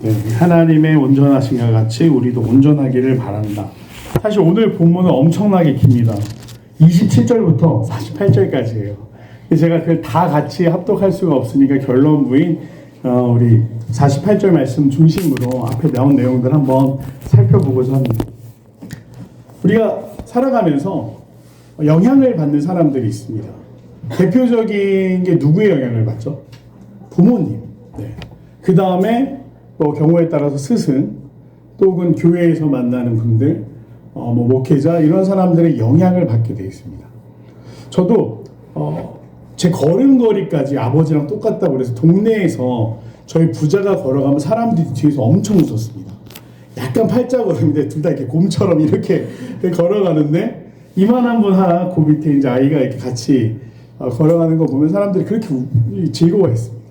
네, 하나님의 온전하신과 같이 우리도 온전하기를 바란다. 사실 오늘 본문은 엄청나게 깁니다. 27절부터 48절까지예요. 제가 그걸 다 같이 합독할 수가 없으니까 결론부인 우리 48절 말씀 중심으로 앞에 나온 내용들 한번 살펴보고자 합니다. 우리가 살아가면서 영향을 받는 사람들이 있습니다. 대표적인 게 누구의 영향을 받죠? 부모님. 네. 그 다음에 또 경우에 따라서 스승, 또 혹은 교회에서 만나는 분들, 목회자 이런 사람들의 영향을 받게 되어 있습니다. 저도 제 걸음걸이까지 아버지랑 똑같다고 그래서 동네에서 저희 부자가 걸어가면 사람들이 뒤에서 엄청 웃었습니다. 약간 팔자걸음인데 둘 다 이렇게 곰처럼 이렇게 걸어가는데 이만한 분 하나 그 밑에 이제 아이가 이렇게 같이 걸어가는 거 보면 사람들이 그렇게 즐거워했습니다.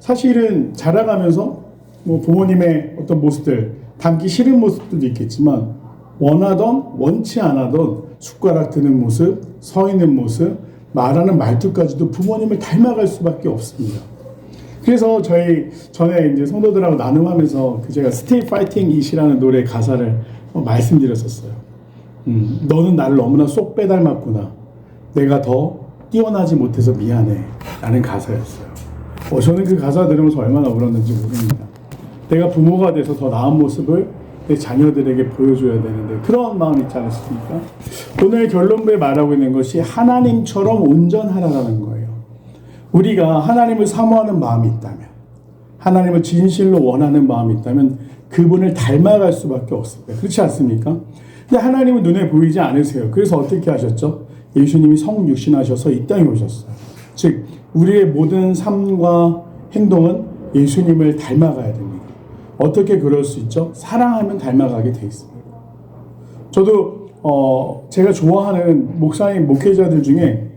사실은 자라가면서 뭐 부모님의 어떤 모습들 닮기 싫은 모습들도 있겠지만 원하던 원치 않아던 숟가락 드는 모습, 서 있는 모습, 말하는 말투까지도 부모님을 닮아갈 수밖에 없습니다. 그래서 저희 전에 이제 성도들하고 나눔하면서 제가 Stay Fighting It이라는 노래 가사를 말씀드렸었어요. 너는 나를 너무나 쏙 빼닮았구나. 내가 더 뛰어나지 못해서 미안해. 라는 가사였어요. 저는 그 가사 들으면서 얼마나 울었는지 모릅니다. 내가 부모가 돼서 더 나은 모습을 내 자녀들에게 보여줘야 되는데 그런 마음이 있지 않습니까? 오늘 결론부에 말하고 있는 것이 하나님처럼 온전하라는 거예요. 우리가 하나님을 사모하는 마음이 있다면, 하나님을 진실로 원하는 마음이 있다면 그분을 닮아갈 수밖에 없습니다. 그렇지 않습니까? 근데 하나님은 눈에 보이지 않으세요. 그래서 어떻게 하셨죠? 예수님이 성육신하셔서 이 땅에 오셨어요. 즉 우리의 모든 삶과 행동은 예수님을 닮아가야 됩니다. 어떻게 그럴 수 있죠? 사랑하면 닮아가게 돼 있습니다. 저도 제가 좋아하는 목사님, 목회자들 중에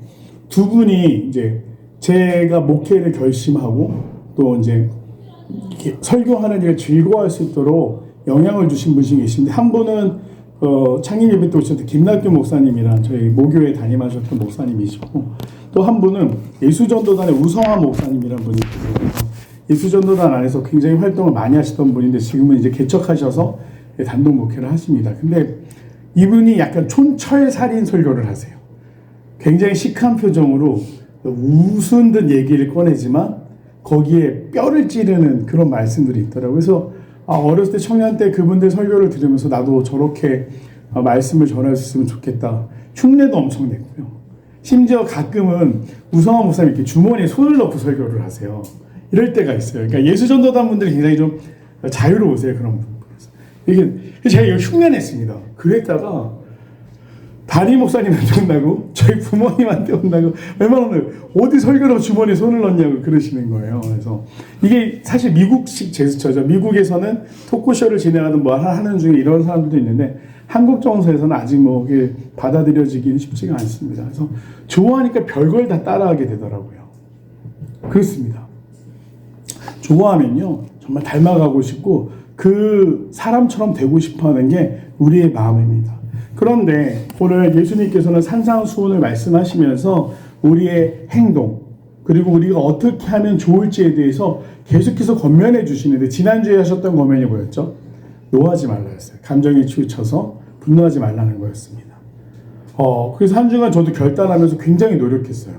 두 분이 이제 제가 목회를 결심하고 또 이제 이렇게 설교하는 일을 즐거워할 수 있도록 영향을 주신 분이 계신데 한 분은 창립 예배 때 오셨던 김낙규 목사님이랑 저희 모교에 담임하셨던 목사님이시고 또 한 분은 예수전도단의 우성화 목사님이라는 분이 계세요. 예수전도단 안에서 굉장히 활동을 많이 하시던 분인데 지금은 이제 개척하셔서 단독 목회를 하십니다. 근데 이분이 약간 촌철살인 설교를 하세요. 굉장히 시크한 표정으로 우스운 듯 얘기를 꺼내지만 거기에 뼈를 찌르는 그런 말씀들이 있더라고요. 그래서 어렸을 때 청년 때 그분들 설교를 들으면서 나도 저렇게 말씀을 전할 수 있으면 좋겠다. 흉내도 엄청 냈고요. 심지어 가끔은 우성화 목사님 이렇게 주머니에 손을 넣고 설교를 하세요. 이럴 때가 있어요. 그러니까 예수전도단 분들이 굉장히 좀 자유로우세요. 그런 부분에서. 이게 제가 이걸 흉내냈습니다. 그랬다가 담임 목사님한테 혼나고 저희 부모님한테 혼나고 얼마나 어디 설교로 주머니에 손을 넣냐고 그러시는 거예요. 그래서 이게 사실 미국식 제스처죠. 미국에서는 토크쇼를 진행하는 뭐 하는 중에 이런 사람들도 있는데 한국 정서에서는 아직 뭐 그게 받아들여지기는 쉽지가 않습니다. 그래서 좋아하니까 별걸 다 따라하게 되더라고요. 그렇습니다. 좋아하면요 정말 닮아가고 싶고 그 사람처럼 되고 싶어하는 게 우리의 마음입니다. 그런데 오늘 예수님께서는 산상수훈을 말씀하시면서 우리의 행동 그리고 우리가 어떻게 하면 좋을지에 대해서 계속해서 권면해 주시는데 지난주에 하셨던 권면이 뭐였죠? 노하지 말라였어요. 감정에 치우쳐서 분노하지 말라는 거였습니다. 그래서 한 주간 저도 결단하면서 굉장히 노력했어요.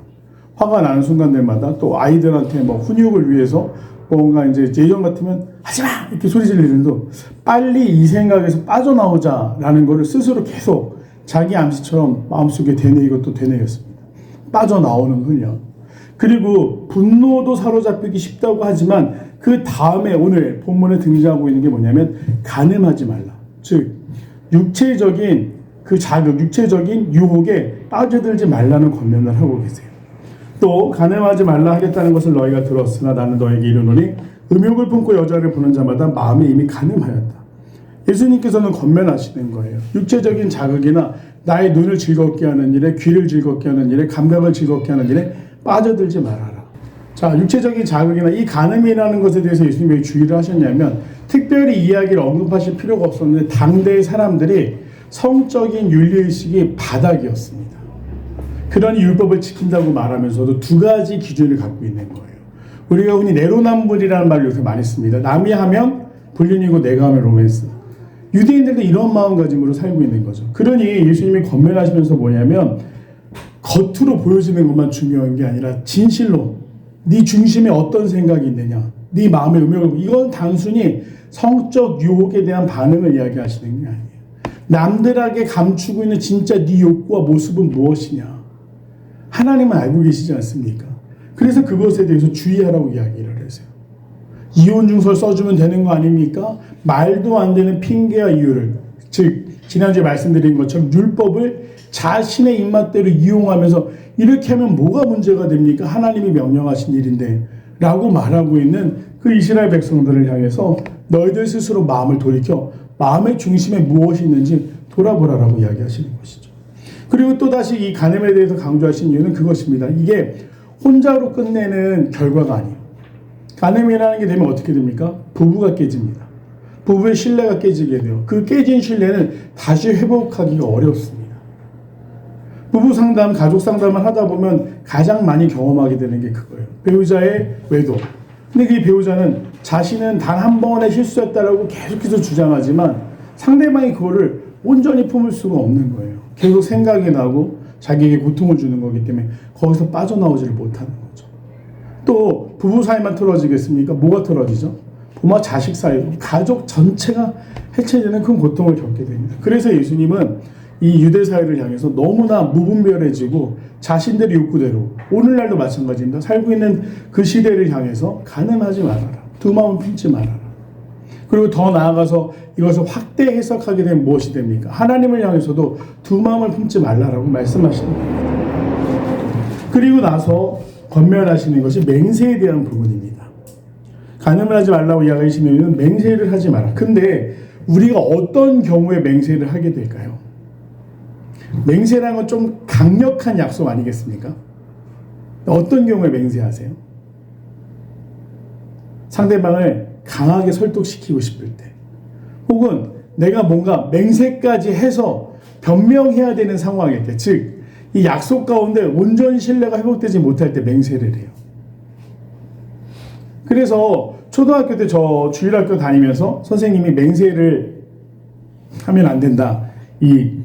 화가 나는 순간들마다 또 아이들한테 뭐 훈육을 위해서 뭔가 이제 예전 같으면 하지마! 이렇게 소리 지르는데도 빨리 이 생각에서 빠져나오자라는 거를 스스로 계속 자기 암시처럼 마음속에 되뇌이고 또 되뇌였습니다. 빠져나오는 훈련. 그리고 분노도 사로잡히기 쉽다고 하지만 그 다음에 오늘 본문에 등장하고 있는 게 뭐냐면 간음하지 말라. 즉 육체적인 그 자극, 육체적인 유혹에 빠져들지 말라는 권면을 하고 계세요. 또 간음하지 말라 하겠다는 것을 너희가 들었으나 나는 너에게 이르노니 음욕을 품고 여자를 보는 자마다 마음에 이미 간음하였다. 예수님께서는 권면하시는 거예요. 육체적인 자극이나 나의 눈을 즐겁게 하는 일에, 귀를 즐겁게 하는 일에, 감각을 즐겁게 하는 일에 빠져들지 말아라. 자, 육체적인 자극이나 이 간음이라는 것에 대해서 예수님이 왜 주의를 하셨냐면 특별히 이야기를 언급하실 필요가 없었는데 당대의 사람들이 성적인 윤리의식이 바닥이었습니다. 그러니 율법을 지킨다고 말하면서도 두 가지 기준을 갖고 있는 거예요. 우리가 흔히 내로남불이라는 말을 요새 많이 씁니다. 남이 하면 불륜이고 내가 하면 로맨스. 유대인들도 이런 마음가짐으로 살고 있는 거죠. 그러니 예수님이 권면하시면서 뭐냐면 겉으로 보여지는 것만 중요한 게 아니라 진실로 네 중심에 어떤 생각이 있느냐, 네 마음의 음욕을, 이건 단순히 성적 유혹에 대한 반응을 이야기하시는 게 아니에요. 남들에게 감추고 있는 진짜 네 욕구와 모습은 무엇이냐, 하나님은 알고 계시지 않습니까? 그래서 그것에 대해서 주의하라고 이야기를 하세요. 이혼 증서를 써주면 되는 거 아닙니까? 말도 안 되는 핑계와 이유를, 즉 지난주에 말씀드린 것처럼 율법을 자신의 입맛대로 이용하면서 이렇게 하면 뭐가 문제가 됩니까? 하나님이 명령하신 일인데 라고 말하고 있는 그 이스라엘 백성들을 향해서 너희들 스스로 마음을 돌이켜 마음의 중심에 무엇이 있는지 돌아보라라고 이야기하시는 것이죠. 그리고 또다시 이 간음에 대해서 강조하신 이유는 그것입니다. 이게 혼자로 끝내는 결과가 아니에요. 간음이라는 게 되면 어떻게 됩니까? 부부가 깨집니다. 부부의 신뢰가 깨지게 돼요. 그 깨진 신뢰는 다시 회복하기가 어렵습니다. 부부 상담, 가족 상담을 하다 보면 가장 많이 경험하게 되는 게 그거예요. 배우자의 외도. 근데 그 배우자는 자신은 단 한 번의 실수였다라고 계속해서 주장하지만 상대방이 그거를 온전히 품을 수가 없는 거예요. 계속 생각이 나고 자기에게 고통을 주는 거기 때문에 거기서 빠져나오지를 못하는 거죠. 또 부부 사이만 틀어지겠습니까? 뭐가 틀어지죠? 부모와 자식 사이, 가족 전체가 해체되는 큰 고통을 겪게 됩니다. 그래서 예수님은 이 유대 사회를 향해서 너무나 무분별해지고 자신들의 욕구대로, 오늘날도 마찬가지입니다. 살고 있는 그 시대를 향해서 간음하지 말아라. 두 마음 품지 말아라. 그리고 더 나아가서 이것을 확대 해석하게 되면 무엇이 됩니까? 하나님을 향해서도 두 마음을 품지 말라라고 말씀하시는 겁니다. 그리고 나서 권면하시는 것이 맹세에 대한 부분입니다. 간음을 하지 말라고 이야기하시면 맹세를 하지 마라. 근데 우리가 어떤 경우에 맹세를 하게 될까요? 맹세라는 건 좀 강력한 약속 아니겠습니까? 어떤 경우에 맹세하세요? 상대방을 강하게 설득시키고 싶을 때, 혹은 내가 뭔가 맹세까지 해서 변명해야 되는 상황일 때, 즉 이 약속 가운데 온전히 신뢰가 회복되지 못할 때 맹세를 해요. 그래서 초등학교 때 저 주일학교 다니면서 선생님이 맹세를 하면 안 된다, 이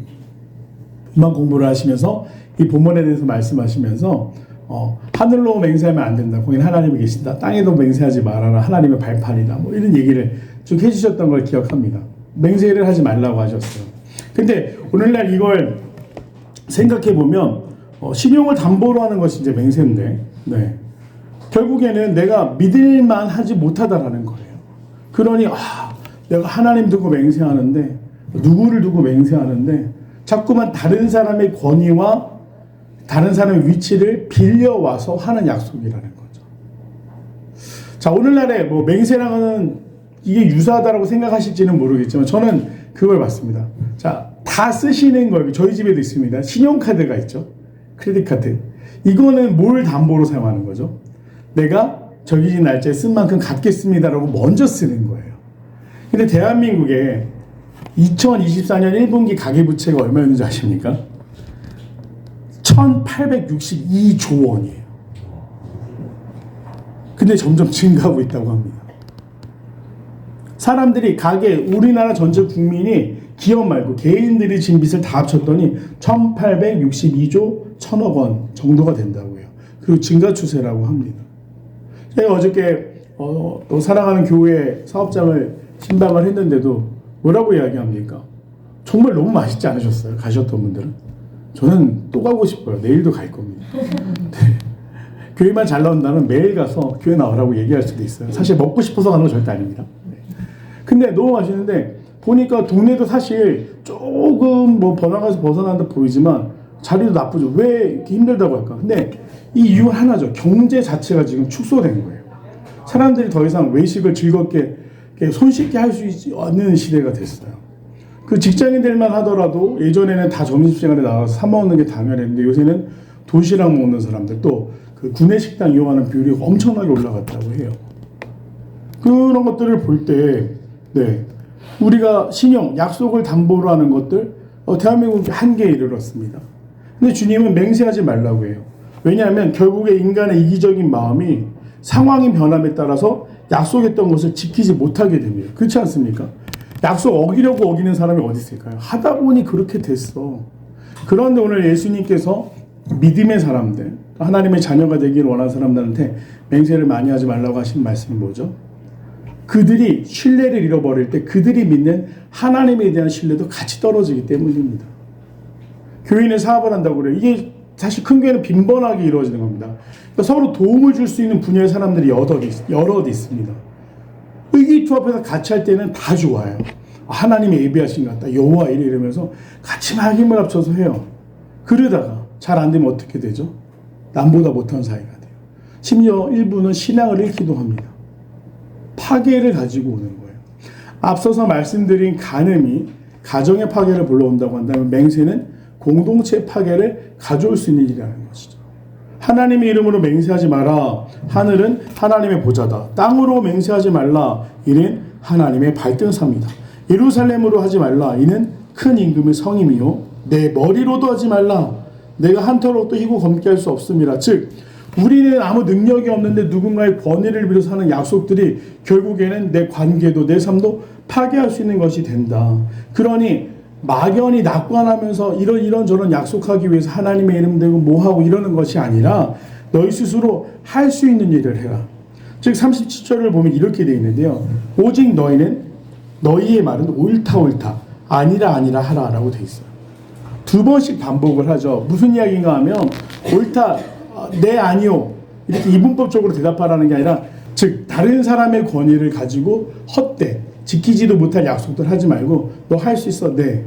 음악 공부를 하시면서 이 본문에 대해서 말씀하시면서 하늘로 맹세하면 안 된다, 거기는 하나님이 계신다, 땅에도 맹세하지 말아라, 하나님의 발판이다, 뭐 이런 얘기를 쭉 해주셨던 걸 기억합니다. 맹세를 하지 말라고 하셨어요. 근데 오늘날 이걸 생각해 보면 신용을 담보로 하는 것이 이제 맹세인데, 네, 결국에는 내가 믿을만 하지 못하다라는 거예요. 그러니 내가 하나님 두고 맹세하는데, 누구를 두고 맹세하는데 자꾸만 다른 사람의 권위와 다른 사람의 위치를 빌려와서 하는 약속이라는 거죠. 자, 오늘날에 뭐 맹세랑은 이게 유사하다라고 생각하실지는 모르겠지만 저는 그걸 봤습니다. 자, 다 쓰시는 거, 저희 집에도 있습니다. 신용카드가 있죠. 크레딧 카드. 이거는 뭘 담보로 사용하는 거죠? 내가 정해진 날짜에 쓴 만큼 갚겠습니다라고 먼저 쓰는 거예요. 근데 대한민국에 2024년 1분기 가계부채가 얼마였는지 아십니까? 1862조 원이에요. 근데 점점 증가하고 있다고 합니다. 사람들이 우리나라 전체 국민이 기업 말고 개인들이 진 빚을 다 합쳤더니 1862조 1000억 원 정도가 된다고 해요. 그리고 증가 추세라고 합니다. 제가 어저께 또 사랑하는 교회 사업장을 신방을 했는데도 뭐라고 이야기합니까? 정말 너무 맛있지 않으셨어요? 가셨던 분들은? 저는 또 가고 싶어요. 내일도 갈 겁니다. 네. 교회만 잘 나온다면 매일 가서 교회 나오라고 얘기할 수도 있어요. 사실 먹고 싶어서 가는 건 절대 아닙니다. 네. 근데 너무 맛있는데 보니까 동네도 사실 조금 뭐 번화가에서 벗어난다 보이지만 자리도 나쁘죠. 왜 이렇게 힘들다고 할까? 근데 이 이유 하나죠. 경제 자체가 지금 축소된 거예요. 사람들이 더 이상 외식을 즐겁게 손쉽게 할 수 있는 시대가 됐어요. 그 직장인들만 하더라도 예전에는 다 점심시간에 나가서 사 먹는 게 당연했는데 요새는 도시락 먹는 사람들, 또 그 구내식당 이용하는 비율이 엄청나게 올라갔다고 해요. 그런 것들을 볼 때, 네, 우리가 신용, 약속을 담보로 하는 것들, 대한민국이 한계에 이르렀습니다. 근데 주님은 맹세하지 말라고 해요. 왜냐하면 결국에 인간의 이기적인 마음이 상황의 변함에 따라서 약속했던 것을 지키지 못하게 됩니다. 그렇지 않습니까? 약속 어기려고 어기는 사람이 어디 있을까요? 하다 보니 그렇게 됐어. 그런데 오늘 예수님께서 믿음의 사람들, 하나님의 자녀가 되기를 원하는 사람들한테 맹세를 많이 하지 말라고 하신 말씀이 뭐죠? 그들이 신뢰를 잃어버릴 때 그들이 믿는 하나님에 대한 신뢰도 같이 떨어지기 때문입니다. 교인의 사업을 한다고 그래요. 이게 사실 큰 교회는 빈번하게 이루어지는 겁니다. 그러니까 서로 도움을 줄 수 있는 분야의 사람들이 여럿 있습니다. 의기투합해서 같이 할 때는 다 좋아요. 하나님이 예비하신 것 같다. 여호와 이래 이러면서 같이 막 힘을 합쳐서 해요. 그러다가 잘 안 되면 어떻게 되죠? 남보다 못한 사이가 돼요. 심지어 일부는 신앙을 잃기도 합니다. 파괴를 가지고 오는 거예요. 앞서서 말씀드린 간음이 가정의 파괴를 불러온다고 한다면 맹세는 공동체 파괴를 가져올 수 있는 일이라는 것이죠. 하나님의 이름으로 맹세하지 마라. 하늘은 하나님의 보좌다. 땅으로 맹세하지 말라. 이는 하나님의 발등사입니다. 예루살렘으로 하지 말라. 이는 큰 임금의 성임이요. 내 머리로도 하지 말라. 내가 한터로 또 희고 검게 할 수 없음이라. 즉 우리는 아무 능력이 없는데 누군가의 권위를 빌어서 하는 약속들이 결국에는 내 관계도 내 삶도 파괴할 수 있는 것이 된다. 그러니 막연히 낙관하면서 이런저런 약속하기 위해서 하나님의 이름 대고 뭐하고 이러는 것이 아니라 너희 스스로 할 수 있는 일을 해라. 즉 37절을 보면 이렇게 되어 있는데요. 오직 너희의 말은 옳다 아니라 하라 라고 되어 있어요. 두 번씩 반복을 하죠. 무슨 이야기인가 하면 옳다, 네, 아니요 이렇게 이분법적으로 대답하라는 게 아니라 즉 다른 사람의 권위를 가지고 헛되 지키지도 못할 약속들 하지 말고 너 할 수 있어? 네.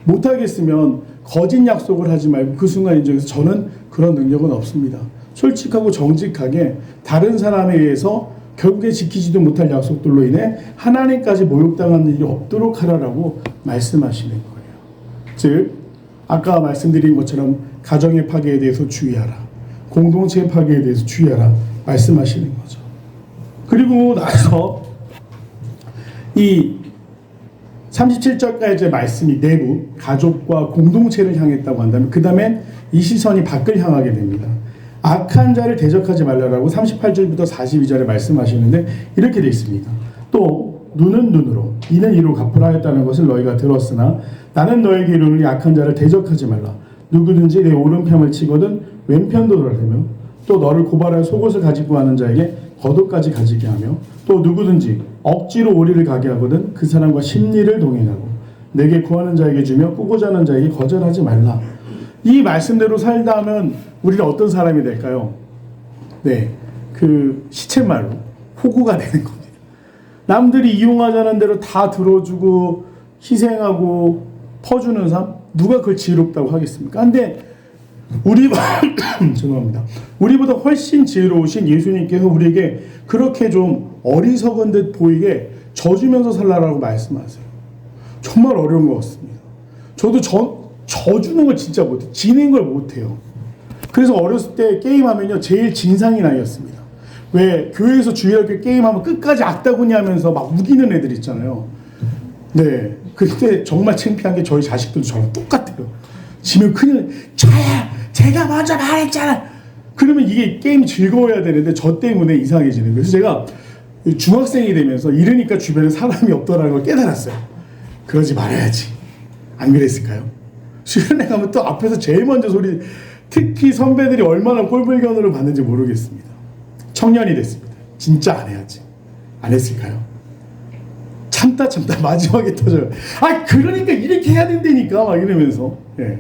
못하겠으면 거짓 약속을 하지 말고 그 순간 인정해서 저는 그런 능력은 없습니다. 솔직하고 정직하게 다른 사람에 의해서 결국에 지키지도 못할 약속들로 인해 하나님까지 모욕당하는 일이 없도록 하라라고 말씀하시는 거예요. 즉 아까 말씀드린 것처럼 가정의 파괴에 대해서 주의하라. 공동체의 파괴에 대해서 주의하라 말씀하시는 거죠. 그리고 나서 이 37절까지의 말씀이 내부, 가족과 공동체를 향했다고 한다면 그 다음엔 이 시선이 밖을 향하게 됩니다. 악한 자를 대적하지 말라라고 38절부터 42절에 말씀하시는데 이렇게 되어 있습니다. 또 눈은 눈으로 이는 이로 갚으라 했다는 것을 너희가 들었으나 나는 너에게 이르노니 악한 자를 대적하지 말라. 누구든지 내 오른편을 치거든 왼편도 돌아대며 또 너를 고발할 속옷을 가지고 하는 자에게 겉옷까지 가지게 하며 또 누구든지 억지로 오리를 가게 하거든 그 사람과 심리를 동행하고 내게 구하는 자에게 주며 꾸고자 하는 자에게 거절하지 말라. 이 말씀대로 살다 하면 우리는 어떤 사람이 될까요? 네, 그 시쳇말로 호구가 되는 겁니다. 남들이 이용하자는 대로 다 들어주고 희생하고 퍼주는 삶, 누가 그걸 지혜롭다고 하겠습니까? 근데 죄송합니다. 우리보다 훨씬 지혜로우신 예수님께서 우리에게 그렇게 좀 어리석은 듯 보이게 져주면서 살라라고 말씀하세요. 정말 어려운 것 같습니다. 저도 져주는 걸 진짜 못해요. 지는 걸 못해요. 그래서 어렸을 때 게임하면요 제일 진상이 나이였습니다. 왜 교회에서 주일학교 게임하면 끝까지 악다구니 하면서 막 우기는 애들 있잖아요. 네, 그때 정말 창피한 게 저희 자식들도 저랑 똑같아요. 지면 큰일, 제가 먼저 말했잖아. 그러면 이게 게임이 즐거워야 되는데 저 때문에 이상해지는 거예요. 그래서 제가 중학생이 되면서 이러니까 주변에 사람이 없더라는 걸 깨달았어요. 그러지 말아야지. 안 그랬을까요? 수련회 가면 또 앞에서 제일 먼저 소리, 특히 선배들이 얼마나 꼴불견으로 받는지 모르겠습니다. 청년이 됐습니다. 진짜 안 해야지. 안 했을까요? 참다 마지막에 터져요. 그러니까 이렇게 해야 된다니까 막 이러면서. 예.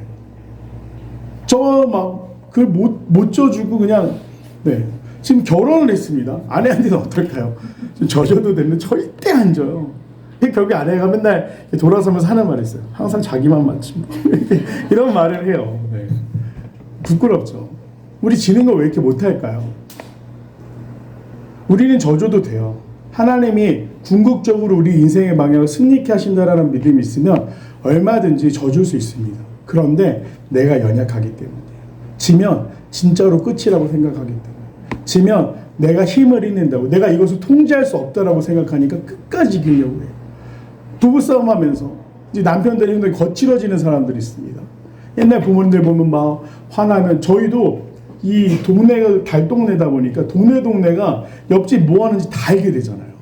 저 막 그걸 못 져주고 그냥 네. 지금 결혼을 했습니다. 아내한테는 어떨까요? 좀 져줘도 되는데 절대 안 져요. 결국에 아내가 맨날 돌아서면서 하는 말이 있어요. 항상 자기만 맞지. 이런 말을 해요. 네. 부끄럽죠. 우리 지는 걸 왜 이렇게 못할까요? 우리는 져줘도 돼요. 하나님이 궁극적으로 우리 인생의 방향을 승리케 하신다라는 믿음이 있으면 얼마든지 져줄 수 있습니다. 그런데 내가 연약하기 때문이에요. 지면 진짜로 끝이라고 생각하기 때문에. 지면 내가 힘을 잃는다고, 내가 이것을 통제할 수 없다라고 생각하니까 끝까지 이기려고 해요. 부부싸움 하면서 이제 남편들의 행동이 거칠어지는 사람들이 있습니다. 옛날 부모님들 보면 막 화나면 저희도 이 동네가 달동네다 보니까 동네가 옆집 뭐 하는지 다 알게 되잖아요.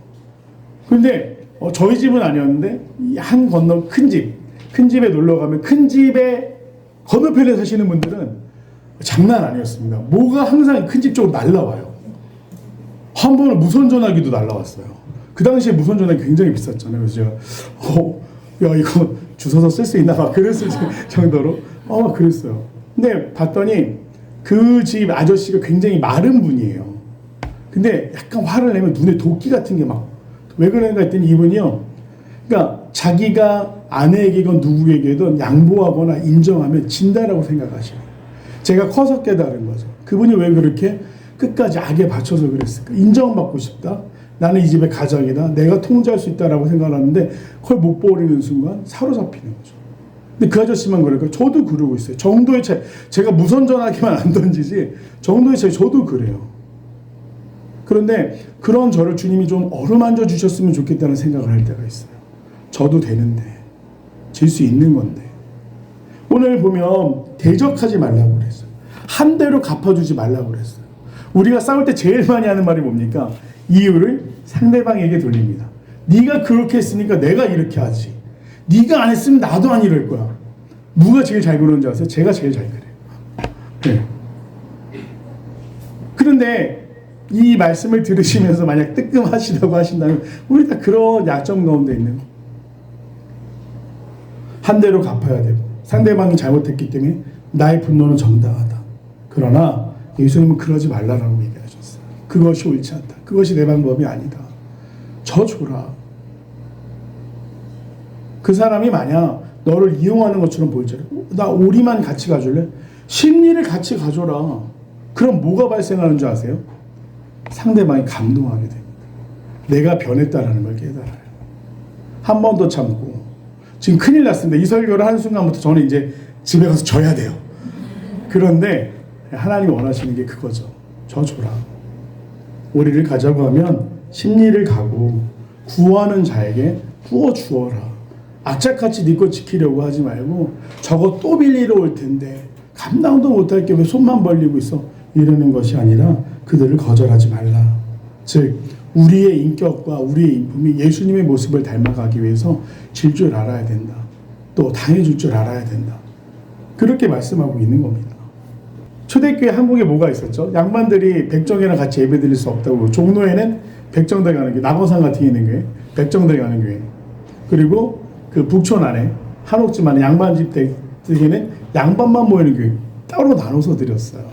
그런데 저희 집은 아니었는데 이 한 건너 큰 집에 놀러 가면 큰 집에 건너편에 사시는 분들은 장난 아니었습니다. 뭐가 항상 큰 집 쪽으로 날라와요. 한 번은 무선 전화기도 날라왔어요. 그 당시에 무선 전화기 굉장히 비쌌잖아요. 그래서 제가 야 이거 주워서 쓸 수 있나 봐 그랬을 정도로 그랬어요. 근데 봤더니 그 집 아저씨가 굉장히 마른 분이에요. 근데 약간 화를 내면 눈에 도끼 같은 게 막 왜 그런가 했더니 이분이요. 그러니까 자기가 아내에게건 누구에게든 양보하거나 인정하면 진다라고 생각하시고 제가 커서 깨달은 거죠. 그분이 왜 그렇게 끝까지 악에 받쳐서 그랬을까? 인정받고 싶다. 나는 이 집의 가장이다. 내가 통제할 수 있다라고 생각하는데 그걸 못 버리는 순간 사로잡히는 거죠. 근데 그 아저씨만 그럴까요? 저도 그러고 있어요. 정도의 차이. 제가 무선 전화기만 안 던지지 정도의 차이 저도 그래요. 그런데 그런 저를 주님이 좀 어루만져 주셨으면 좋겠다는 생각을 할 때가 있어요. 저도 되는데 질 수 있는 건데 오늘 보면 대적하지 말라고 그랬어요. 한 대로 갚아주지 말라고 그랬어요. 우리가 싸울 때 제일 많이 하는 말이 뭡니까? 이유를 상대방에게 돌립니다. 네가 그렇게 했으니까 내가 이렇게 하지. 네가 안 했으면 나도 안 이럴 거야. 누가 제일 잘 그러는지 아세요? 제가 제일 잘 그래요. 네. 그런데 이 말씀을 들으시면서 만약 뜨끔하시다고 하신다면 우리 다 그런 약점 가운데 있는 거. 한 대로 갚아야 되고 상대방이 잘못했기 때문에 나의 분노는 정당하다. 그러나 예수님은 그러지 말라라고 얘기하셨어요. 그것이 옳지 않다. 그것이 내 방법이 아니다. 저 줘라. 그 사람이 만약 너를 이용하는 것처럼 보일지라도 나 오리만 같이 가줄래? 심리를 같이 가줘라. 그럼 뭐가 발생하는 줄 아세요? 상대방이 감동하게 됩니다. 내가 변했다라는 걸 깨달아요. 한 번 더 참고 지금 큰일 났습니다. 이 설교를 하는 순간부터 저는 이제 집에 가서 져야 돼요. 그런데 하나님이 원하시는 게 그거죠. 저 줘라. 오리를 가자고 하면 심리를 가고 구하는 자에게 구워 주어라. 악착같이 네 것 지키려고 하지 말고 저거 또 빌리러 올 텐데 감당도 못할 게 왜 손만 벌리고 있어. 이러는 것이 아니라 그들을 거절하지 말라. 즉 우리의 인격과 우리의 인품이 예수님의 모습을 닮아가기 위해서 질 줄 알아야 된다. 또 당해줄 줄 알아야 된다. 그렇게 말씀하고 있는 겁니다. 초대교회 한국에 뭐가 있었죠? 양반들이 백정이랑 같이 예배드릴 수 없다고. 종로에는 백정들 가는 교회, 낙원산 같은 있는 교회, 백정들 가는 교회. 그리고 그 북촌 안에 한옥집 안에 양반집 댁에는 양반만 모이는 교회 따로 나눠서 드렸어요.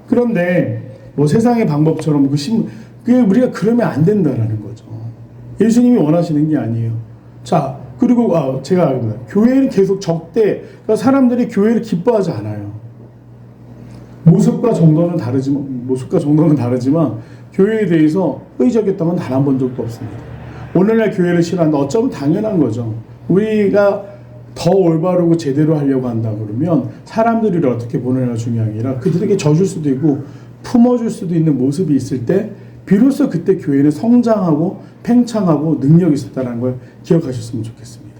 그런데 뭐 세상의 방법처럼 그게 우리가 그러면 안 된다라는 거죠. 예수님이 원하시는 게 아니에요. 자, 그리고 제가 알고 교회는 계속 적대, 그러니까 사람들이 교회를 기뻐하지 않아요. 모습과 정도는 다르지만 교회에 대해서 의적했던 건 단 한 번 적도 없습니다. 오늘날 교회를 싫어한다. 어쩌면 당연한 거죠. 우리가 더 올바르고 제대로 하려고 한다 그러면 사람들이 어떻게 보느냐가 중요한 게 아니라 그들에게 져줄 수도 있고 품어줄 수도 있는 모습이 있을 때 비로소 그때 교회는 성장하고 팽창하고 능력이 있었다는 걸 기억하셨으면 좋겠습니다.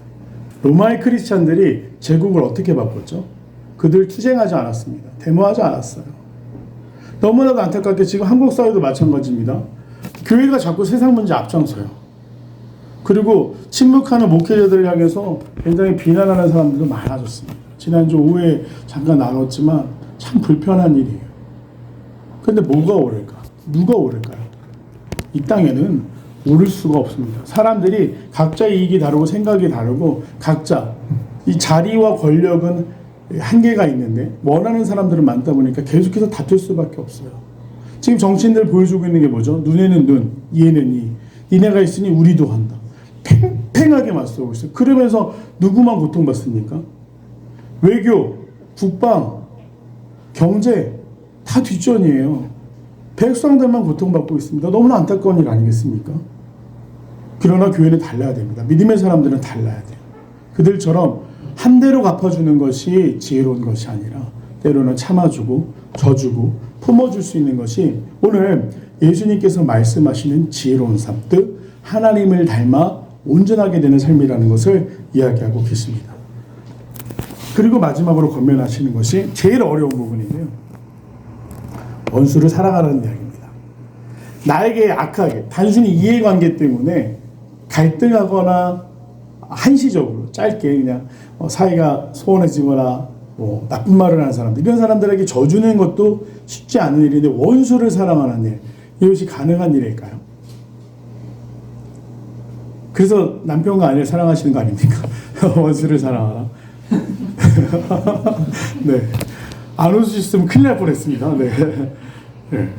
로마의 크리스찬들이 제국을 어떻게 바꿨죠? 그들 투쟁하지 않았습니다. 데모하지 않았어요. 너무나도 안타깝게 지금 한국 사회도 마찬가지입니다. 교회가 자꾸 세상 문제 앞장서요. 그리고 침묵하는 목회자들을 향해서 굉장히 비난하는 사람들도 많아졌습니다. 지난주 오후에 잠깐 나눴지만 참 불편한 일이에요. 그런데 뭐가 옳을까? 누가 옳을까요? 이 땅에는 옳을 수가 없습니다. 사람들이 각자의 이익이 다르고 생각이 다르고 각자 이 자리와 권력은 한계가 있는데 원하는 사람들은 많다 보니까 계속해서 다툴 수밖에 없어요. 지금 정치인들 보여주고 있는 게 뭐죠? 눈에는 눈, 이에는 이. 니네가 있으니 우리도 한다. 팽팽하게 맞서고 있어요. 그러면서 누구만 고통받습니까? 외교, 국방, 경제 다 뒷전이에요. 백성들만 고통받고 있습니다. 너무나 안타까운 일 아니겠습니까? 그러나 교회는 달라야 됩니다. 믿음의 사람들은 달라야 돼요. 그들처럼 한 대로 갚아주는 것이 지혜로운 것이 아니라 때로는 참아주고 져주고 품어줄 수 있는 것이 오늘 예수님께서 말씀하시는 지혜로운 삶, 즉 하나님을 닮아 온전하게 되는 삶이라는 것을 이야기하고 계십니다. 그리고 마지막으로 권면하시는 것이 제일 어려운 부분인데요. 원수를 사랑하라는 이야기입니다. 나에게 악하게 단순히 이해관계 때문에 갈등하거나 한시적으로 짧게 그냥 사이가 소원해지거나 뭐 나쁜 말을 하는 사람들, 이런 사람들에게 져주는 것도 쉽지 않은 일인데 원수를 사랑하는 일, 이것이 가능한 일일까요? 그래서 남편과 아내를 사랑하시는 거 아닙니까? 원수를 사랑하라. 네. 안 웃으셨으면 큰일 날 뻔했습니다. 네. 네.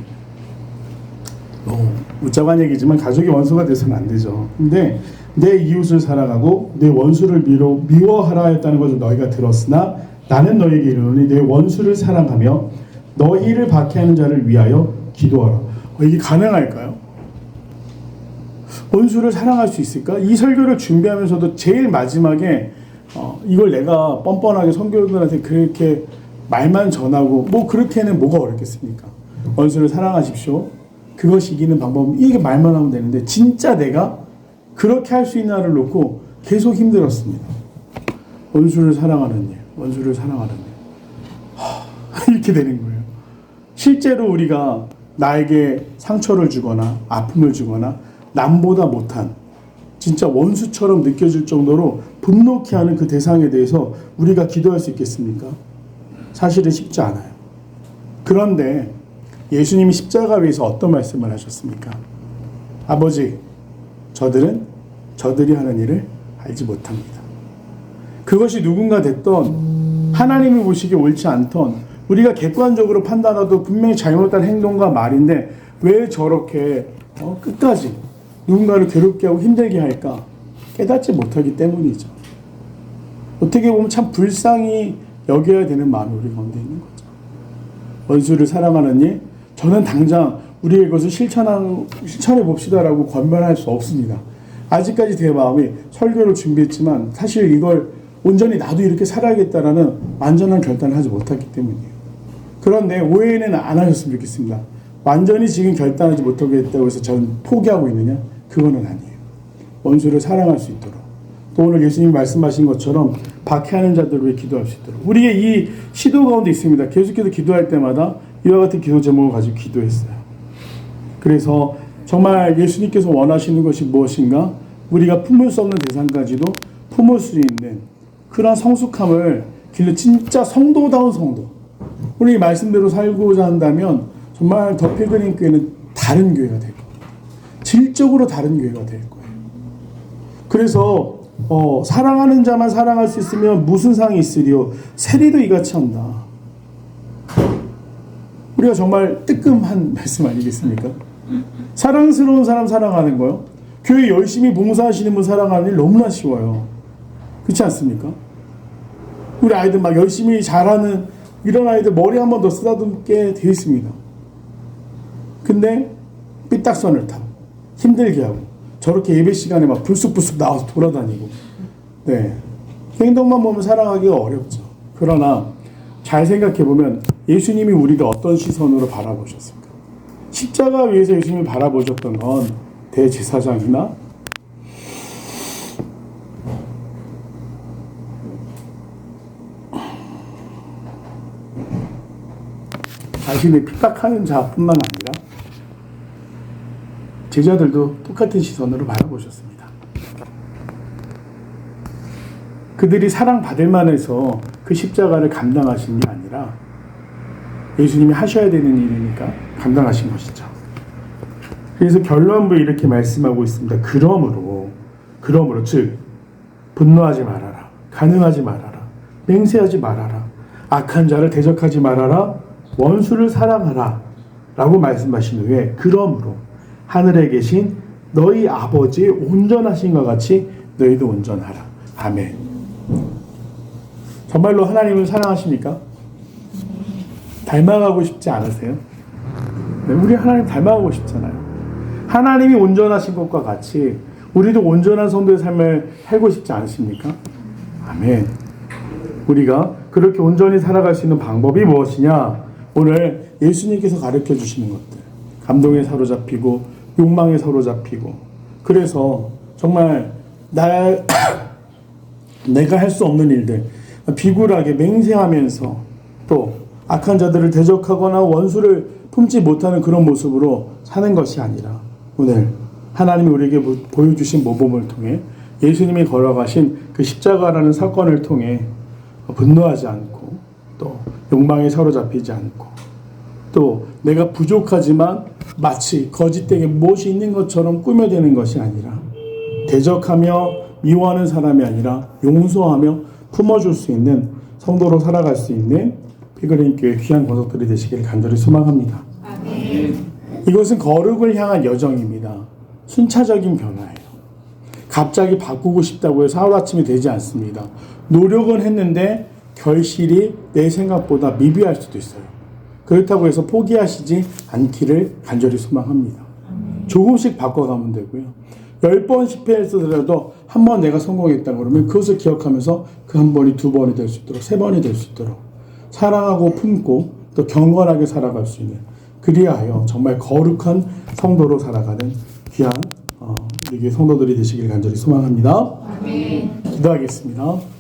웃자고 한 얘기지만 가족이 원수가 돼서는 안 되죠. 근데 내 이웃을 사랑하고 내 원수를 미워하라 했다는 것을 너희가 들었으나 나는 너희에게 이르노니 내 원수를 사랑하며 너희를 박해하는 자를 위하여 기도하라. 이게 가능할까요? 원수를 사랑할 수 있을까? 이 설교를 준비하면서도 제일 마지막에 이걸 내가 뻔뻔하게 성교들한테 그렇게 말만 전하고 뭐 그렇게는 뭐가 어렵겠습니까? 원수를 사랑하십시오. 그것이 이기는 방법은 이게 말만 하면 되는데 진짜 내가 그렇게 할 수 있나를 놓고 계속 힘들었습니다. 원수를 사랑하는 일, 원수를 사랑하는 일. 이렇게 되는 거예요. 실제로 우리가 나에게 상처를 주거나 아픔을 주거나 남보다 못한 진짜 원수처럼 느껴질 정도로 분노케 하는 그 대상에 대해서 우리가 기도할 수 있겠습니까? 사실은 쉽지 않아요. 그런데 예수님이 십자가 위에서 어떤 말씀을 하셨습니까? 아버지, 저들이 하는 일을 알지 못합니다. 그것이 누군가 됐던 하나님이 보시기에 옳지 않던 우리가 객관적으로 판단하도 분명히 잘못한 행동과 말인데 왜 저렇게 끝까지 누군가를 괴롭게 하고 힘들게 할까? 깨닫지 못하기 때문이죠. 어떻게 보면 참 불쌍히 여겨야 되는 마음이 우리 가운데 있는 거죠. 원수를 사랑하는 일, 저는 당장 우리의 것을 실천해 봅시다라고 권면할 수 없습니다. 아직까지 제 마음이 설교를 준비했지만 사실 이걸 온전히 나도 이렇게 살아야겠다라는 완전한 결단을 하지 못했기 때문이에요. 그런데 오해는 안 하셨으면 좋겠습니다. 완전히 지금 결단하지 못하겠다고 해서 저는 포기하고 있느냐? 그거는 아니에요. 원수를 사랑할 수 있도록, 또 오늘 예수님이 말씀하신 것처럼 박해하는 자들을 위해 기도할 수 있도록, 우리의 이 시도 가운데 있습니다. 계속해서 기도할 때마다 이와 같은 기도 제목을 가지고 기도했어요. 그래서 정말 예수님께서 원하시는 것이 무엇인가? 우리가 품을 수 없는 대상까지도 품을 수 있는 그런 성숙함을 길러 진짜 성도다운 성도, 우리 말씀대로 살고자 한다면 정말 더 필그림 교회는 다른 교회가 될 거예요. 질적으로 다른 교회가 될 거예요. 그래서 사랑하는 자만 사랑할 수 있으면 무슨 상이 있으리요? 세리도 이같이 한다. 우리가 정말 뜨끔한 말씀 아니겠습니까? 사랑스러운 사람 사랑하는 거요. 교회 열심히 봉사하시는 분 사랑하는 일 너무나 쉬워요. 그렇지 않습니까? 우리 아이들 막 열심히 잘하는 이런 아이들 머리 한 번 더 쓰다듬게 되어 있습니다. 근데 삐딱선을 타고 힘들게 하고 저렇게 예배 시간에 막 불쑥불쑥 나와서 돌아다니고, 네, 행동만 보면 사랑하기가 어렵죠. 그러나 잘 생각해보면 예수님이 우리가 어떤 시선으로 바라보셨습니까? 십자가 위에서 예수님이 바라보셨던 건 대제사장이나 자신의 핍박하는 자뿐만 아니라 제자들도 똑같은 시선으로 바라보셨습니다. 그들이 사랑받을 만해서 그 십자가를 감당하신 게 아니라 예수님이 하셔야 되는 일이니까 감당하신 것이죠. 그래서 결론부에 이렇게 말씀하고 있습니다. 그러므로 즉 분노하지 말아라, 간음하지 말아라, 맹세하지 말아라, 악한 자를 대적하지 말아라, 원수를 사랑하라 라고 말씀하신 후에 그러므로 하늘에 계신 너희 아버지의 온전하신 것 같이 너희도 온전하라. 아멘. 정말로 하나님을 사랑하십니까? 닮아가고 싶지 않으세요? 네, 우리 하나님 닮아가고 싶잖아요. 하나님이 온전하신 것과 같이 우리도 온전한 성도의 삶을 살고 싶지 않으십니까? 아멘. 우리가 그렇게 온전히 살아갈 수 있는 방법이 무엇이냐? 오늘 예수님께서 가르쳐 주시는 것들, 감동에 사로잡히고 욕망에 사로잡히고, 그래서 정말 내가 할 수 없는 일들, 비굴하게 맹세하면서 또 악한 자들을 대적하거나 원수를 품지 못하는 그런 모습으로 사는 것이 아니라 오늘 하나님이 우리에게 보여주신 모범을 통해 예수님이 걸어가신 그 십자가라는 사건을 통해 분노하지 않고 또 욕망에 사로잡히지 않고 또 내가 부족하지만 마치 거짓되게 무엇이 있는 것처럼 꾸며대는 것이 아니라 대적하며 미워하는 사람이 아니라 용서하며 품어줄 수 있는 성도로 살아갈 수 있는 피그레인 교회 귀한 권속들이 되시길 간절히 소망합니다. 아멘. 이것은 거룩을 향한 여정입니다. 순차적인 변화예요. 갑자기 바꾸고 싶다고 해서 하루아침이 되지 않습니다. 노력은 했는데 결실이 내 생각보다 미비할 수도 있어요. 그렇다고 해서 포기하시지 않기를 간절히 소망합니다. 조금씩 바꿔가면 되고요. 10번 실패했더라도 한 번 내가 성공했다 그러면 그것을 기억하면서 그 한 번이 두 번이 될 수 있도록 3번이 될 수 있도록 사랑하고 품고 또 경건하게 살아갈 수 있는 그리하여 정말 거룩한 성도로 살아가는 귀한 우리 성도들이 되시길 간절히 소망합니다. 아멘. 기도하겠습니다.